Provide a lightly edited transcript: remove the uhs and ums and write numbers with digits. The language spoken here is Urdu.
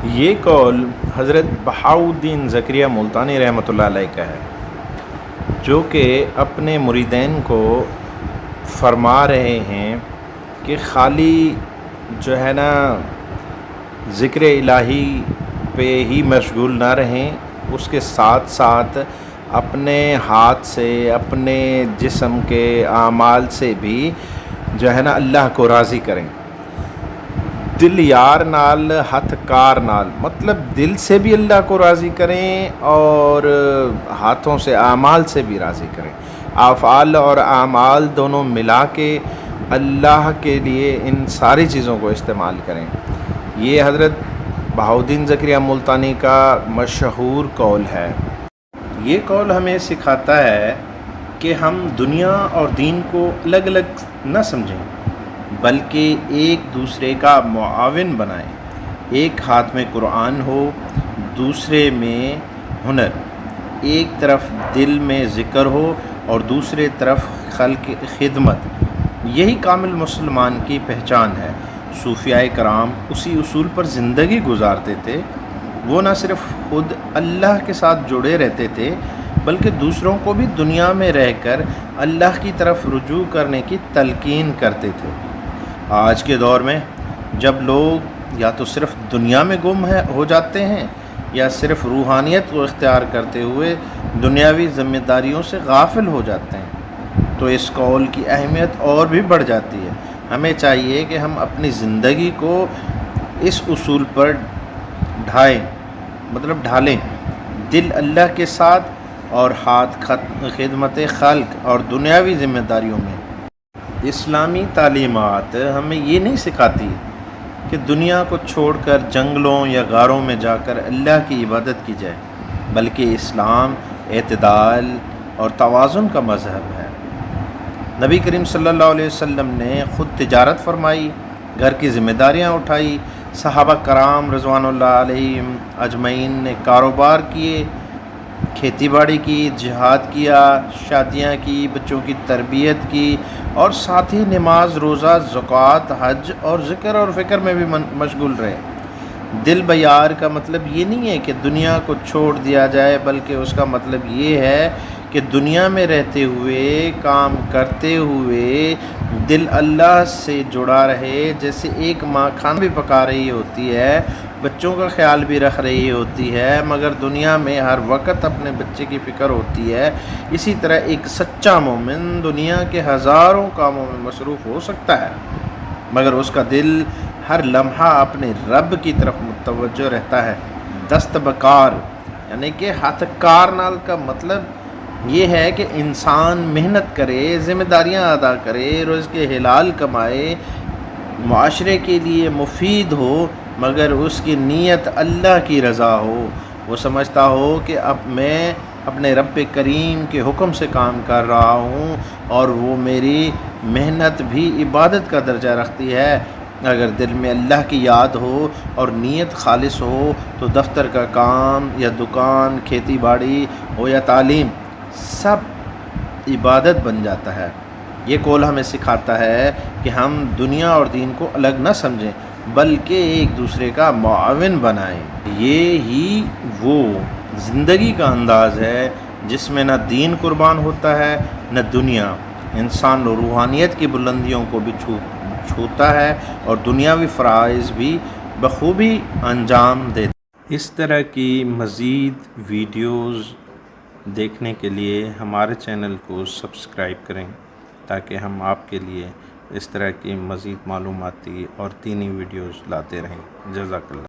یہ قول حضرت بہاؤالدین زکریا ملتانی رحمۃ اللہ علیہ کا ہے، جو کہ اپنے مریدین کو فرما رہے ہیں کہ خالی جو ہے نا ذکر الہی پہ ہی مشغول نہ رہیں، اس کے ساتھ ساتھ اپنے ہاتھ سے، اپنے جسم کے اعمال سے بھی جو ہے نا اللہ کو راضی کریں۔ دل یار نال ہتھ کار نال، مطلب دل سے بھی اللہ کو راضی کریں اور ہاتھوں سے اعمال سے بھی راضی کریں۔ افعال اور اعمال دونوں ملا کے اللہ کے لیے ان ساری چیزوں کو استعمال کریں۔ یہ حضرت بہاؤالدین زکریا ملتانی کا مشہور قول ہے۔ یہ قول ہمیں سکھاتا ہے کہ ہم دنیا اور دین کو الگ الگ نہ سمجھیں، بلکہ ایک دوسرے کا معاون بنائیں۔ ایک ہاتھ میں قرآن ہو، دوسرے میں ہنر، ایک طرف دل میں ذکر ہو اور دوسرے طرف خلق خدمت۔ یہی کامل مسلمان کی پہچان ہے۔ صوفیاء کرام اسی اصول پر زندگی گزارتے تھے۔ وہ نہ صرف خود اللہ کے ساتھ جڑے رہتے تھے، بلکہ دوسروں کو بھی دنیا میں رہ کر اللہ کی طرف رجوع کرنے کی تلقین کرتے تھے۔ آج کے دور میں جب لوگ یا تو صرف دنیا میں گم ہو جاتے ہیں یا صرف روحانیت کو اختیار کرتے ہوئے دنیاوی ذمہ داریوں سے غافل ہو جاتے ہیں، تو اس قول کی اہمیت اور بھی بڑھ جاتی ہے۔ ہمیں چاہیے کہ ہم اپنی زندگی کو اس اصول پر ڈھالیں، دل اللہ کے ساتھ اور ہاتھ خدمت خلق اور دنیاوی ذمہ داریوں میں۔ اسلامی تعلیمات ہمیں یہ نہیں سکھاتی کہ دنیا کو چھوڑ کر جنگلوں یا غاروں میں جا کر اللہ کی عبادت کی جائے، بلکہ اسلام اعتدال اور توازن کا مذہب ہے۔ نبی کریم صلی اللہ علیہ وسلم نے خود تجارت فرمائی، گھر کی ذمہ داریاں اٹھائی۔ صحابہ کرام رضوان اللہ علیہم اجمعین نے کاروبار کیے، کھیتی باڑی کی، جہاد کیا، شادیاں کی، بچوں کی تربیت کی، اور ساتھ ہی نماز، روزہ، زکوٰۃ، حج اور ذکر اور فکر میں بھی مشغول رہے۔ دل بیار کا مطلب یہ نہیں ہے کہ دنیا کو چھوڑ دیا جائے، بلکہ اس کا مطلب یہ ہے کہ دنیا میں رہتے ہوئے، کام کرتے ہوئے دل اللہ سے جڑا رہے۔ جیسے ایک ماں کھانا بھی پکا رہی ہوتی ہے، بچوں کا خیال بھی رکھ رہی ہوتی ہے، مگر دنیا میں ہر وقت اپنے بچے کی فکر ہوتی ہے، اسی طرح ایک سچا مومن دنیا کے ہزاروں کاموں میں مصروف ہو سکتا ہے، مگر اس کا دل ہر لمحہ اپنے رب کی طرف متوجہ رہتا ہے۔ دست بکار یعنی کہ ہاتھ کار نال کا مطلب یہ ہے کہ انسان محنت کرے، ذمہ داریاں ادا کرے، رزق حلال کمائے، معاشرے کے لیے مفید ہو، مگر اس کی نیت اللہ کی رضا ہو۔ وہ سمجھتا ہو کہ اب میں اپنے رب کریم کے حکم سے کام کر رہا ہوں اور وہ میری محنت بھی عبادت کا درجہ رکھتی ہے۔ اگر دل میں اللہ کی یاد ہو اور نیت خالص ہو تو دفتر کا کام یا دکان، کھیتی باڑی ہو یا تعلیم، سب عبادت بن جاتا ہے۔ یہ قول ہمیں سکھاتا ہے کہ ہم دنیا اور دین کو الگ نہ سمجھیں، بلکہ ایک دوسرے کا معاون بنائیں۔ یہ ہی وہ زندگی کا انداز ہے جس میں نہ دین قربان ہوتا ہے نہ دنیا۔ انسان روحانیت کی بلندیوں کو بھی چھوتا ہے اور دنیاوی فرائض بھی بخوبی انجام دیتا ہے۔ اس طرح کی مزید ویڈیوز دیکھنے کے لیے ہمارے چینل کو سبسکرائب کریں، تاکہ ہم آپ کے لیے اس طرح کی مزید معلوماتی اور دینی ویڈیوز لاتے رہیں۔ جزاک اللہ۔